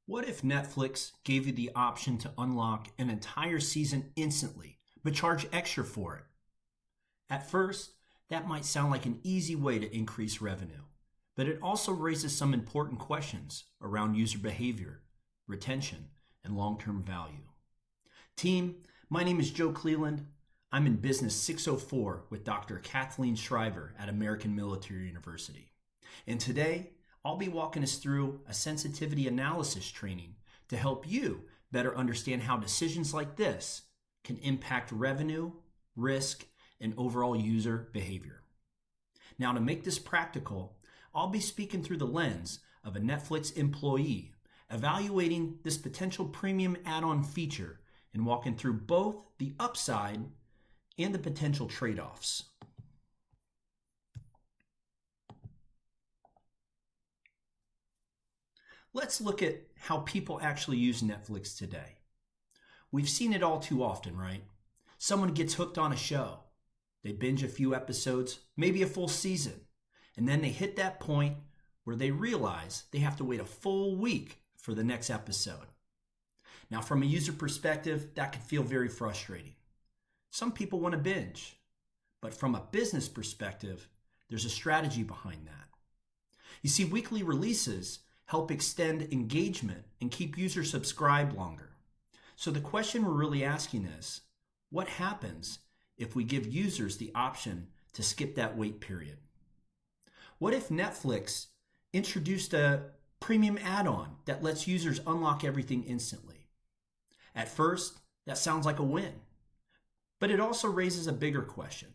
What if Netflix gave you the option to unlock an entire season instantly, but charge extra for it? At first, that might sound like an easy way to increase revenue, but it also raises some important questions around user behavior, retention, and long-term value. Team, my name is Joe Cleland. I'm in BUSN604 with Dr. Kathleen Shriver at American Military University. And today, I'll be walking us through a sensitivity analysis training to help you better understand how decisions like this can impact revenue, risk, and overall user behavior. Now, to make this practical, I'll be speaking through the lens of a Netflix employee evaluating this potential premium add-on feature and walking through both the upside and the potential trade-offs. Let's look at how people actually use Netflix today. We've seen it all too often, right? Someone gets hooked on a show. They binge a few episodes, maybe a full season, and then they hit that point where they realize they have to wait a full week for the next episode. Now, from a user perspective, that can feel very frustrating. Some people want to binge, but from a business perspective, there's a strategy behind that. You see, weekly releases help extend engagement and keep users subscribed longer. So the question we're really asking is, what happens if we give users the option to skip that wait period? What if Netflix introduced a premium add-on that lets users unlock everything instantly? At first, that sounds like a win, but it also raises a bigger question.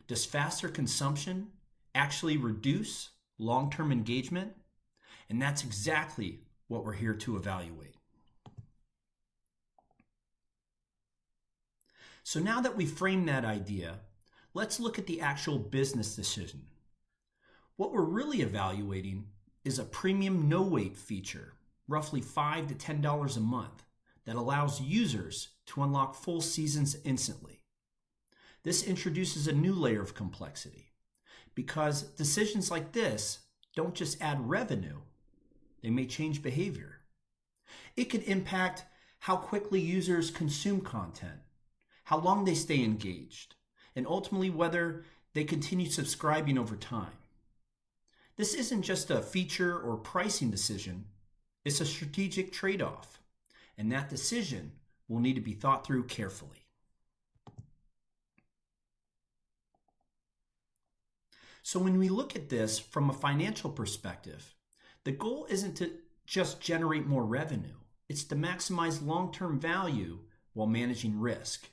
Does faster consumption actually reduce long-term engagement? And that's exactly what we're here to evaluate. So now that we've framed that idea, let's look at the actual business decision. What we're really evaluating is a premium no-wait feature, roughly $5 to $10 a month, that allows users to unlock full seasons instantly. This introduces a new layer of complexity because decisions like this don't just add revenue, they may change behavior. It could impact how quickly users consume content, how long they stay engaged, and ultimately whether they continue subscribing over time. This isn't just a feature or pricing decision, it's a strategic trade-off, and that decision will need to be thought through carefully. So when we look at this from a financial perspective, the goal isn't to just generate more revenue. It's to maximize long-term value while managing risk.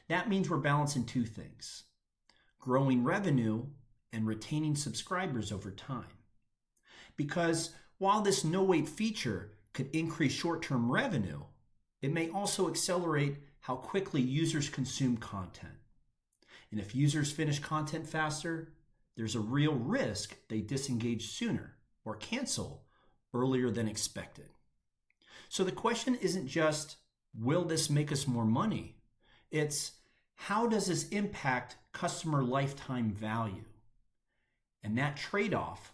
That means we're balancing two things: growing revenue and retaining subscribers over time. Because while this no-wait feature could increase short-term revenue, it may also accelerate how quickly users consume content. And if users finish content faster, there's a real risk they disengage sooner or cancel earlier than expected. So the question isn't just, will this make us more money? It's, how does this impact customer lifetime value? And that trade-off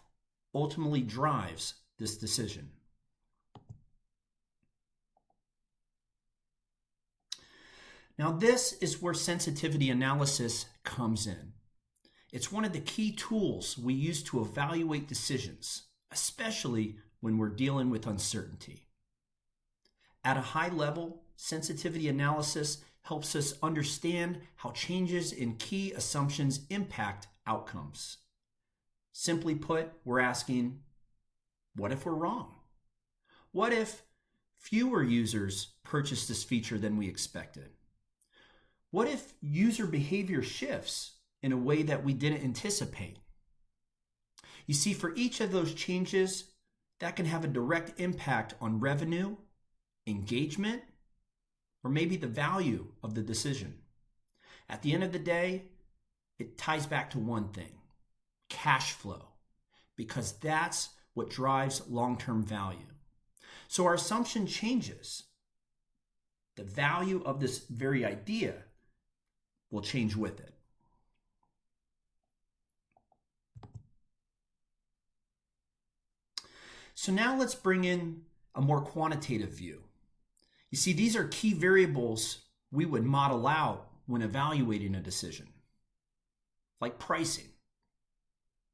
ultimately drives this decision. Now, this is where sensitivity analysis comes in. It's one of the key tools we use to evaluate decisions, especially when we're dealing with uncertainty. At a high level, sensitivity analysis helps us understand how changes in key assumptions impact outcomes. Simply put, we're asking, what if we're wrong? What if fewer users purchase this feature than we expected? What if user behavior shifts in a way that we didn't anticipate? You see, for each of those changes, that can have a direct impact on revenue, engagement, or maybe the value of the decision. At the end of the day, it ties back to one thing: cash flow, because that's what drives long-term value. So our assumption changes. The value of this very idea will change with it. So now let's bring in a more quantitative view. You see, these are key variables we would model out when evaluating a decision, like pricing.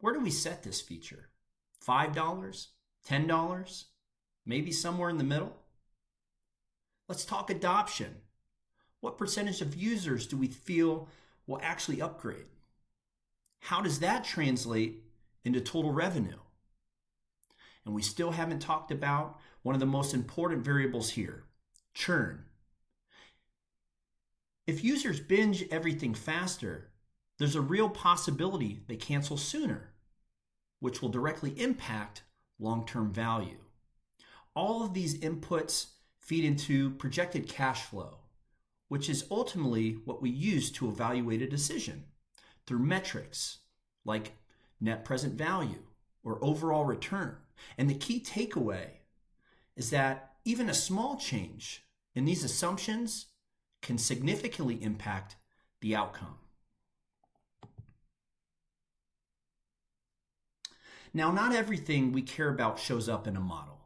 Where do we set this feature? $5? $10? Maybe somewhere in the middle? Let's talk adoption. What percentage of users do we feel will actually upgrade? How does that translate into total revenue? And we still haven't talked about one of the most important variables here, churn. If users binge everything faster, there's a real possibility they cancel sooner, which will directly impact long-term value. All of these inputs feed into projected cash flow, which is ultimately what we use to evaluate a decision through metrics like net present value or overall return. And the key takeaway is that even a small change in these assumptions can significantly impact the outcome. Now, not everything we care about shows up in a model.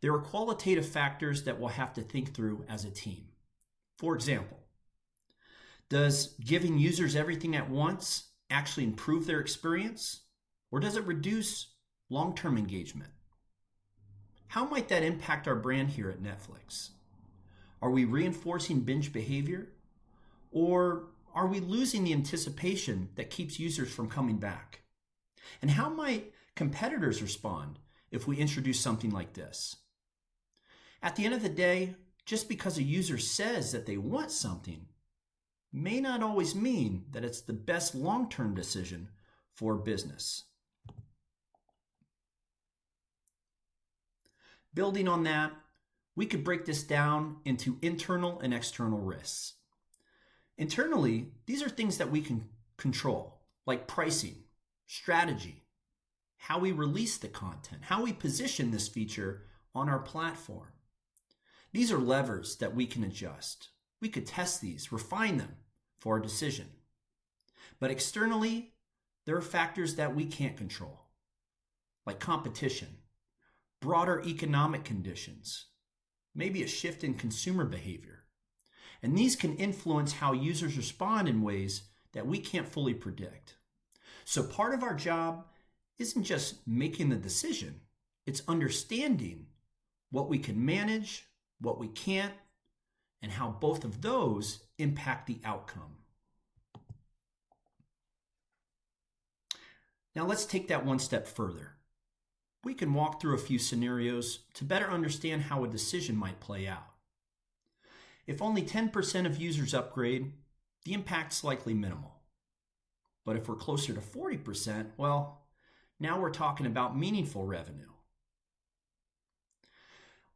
There are qualitative factors that we'll have to think through as a team. For example, does giving users everything at once actually improve their experience, or does it reduce long-term engagement? How might that impact our brand here at Netflix? Are we reinforcing binge behavior, or are we losing the anticipation that keeps users from coming back? And how might competitors respond if we introduce something like this? At the end of the day, just because a user says that they want something may not always mean that it's the best long-term decision for business. Building on that, we could break this down into internal and external risks. Internally, these are things that we can control, like pricing, strategy, how we release the content, how we position this feature on our platform. These are levers that we can adjust. We could test these, refine them for our decision. But externally, there are factors that we can't control, like competition, broader economic conditions, maybe a shift in consumer behavior. And these can influence how users respond in ways that we can't fully predict. So part of our job isn't just making the decision, it's understanding what we can manage, what we can't, and how both of those impact the outcome. Now let's take that one step further. We can walk through a few scenarios to better understand how a decision might play out. If only 10% of users upgrade, the impact's likely minimal. But if we're closer to 40%, well, now we're talking about meaningful revenue.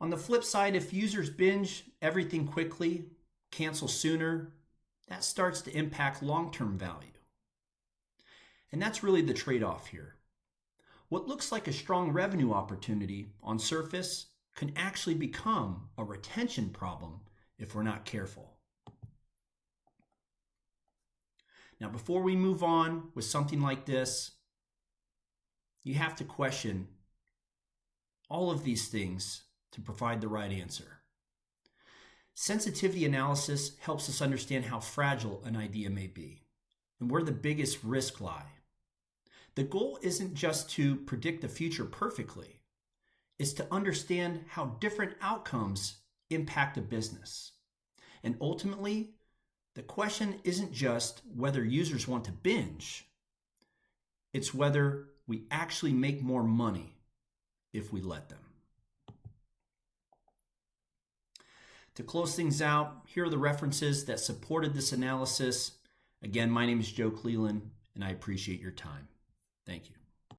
On the flip side, if users binge everything quickly, cancel sooner, that starts to impact long-term value. And that's really the trade-off here. What looks like a strong revenue opportunity on surface can actually become a retention problem if we're not careful. Now, before we move on with something like this, you have to question all of these things to provide the right answer. Sensitivity analysis helps us understand how fragile an idea may be and where the biggest risks lie. The goal isn't just to predict the future perfectly, it's to understand how different outcomes impact a business. And ultimately, the question isn't just whether users want to binge, it's whether we actually make more money if we let them. To close things out, here are the references that supported this analysis. Again, my name is Joe Cleland, and I appreciate your time. Thank you.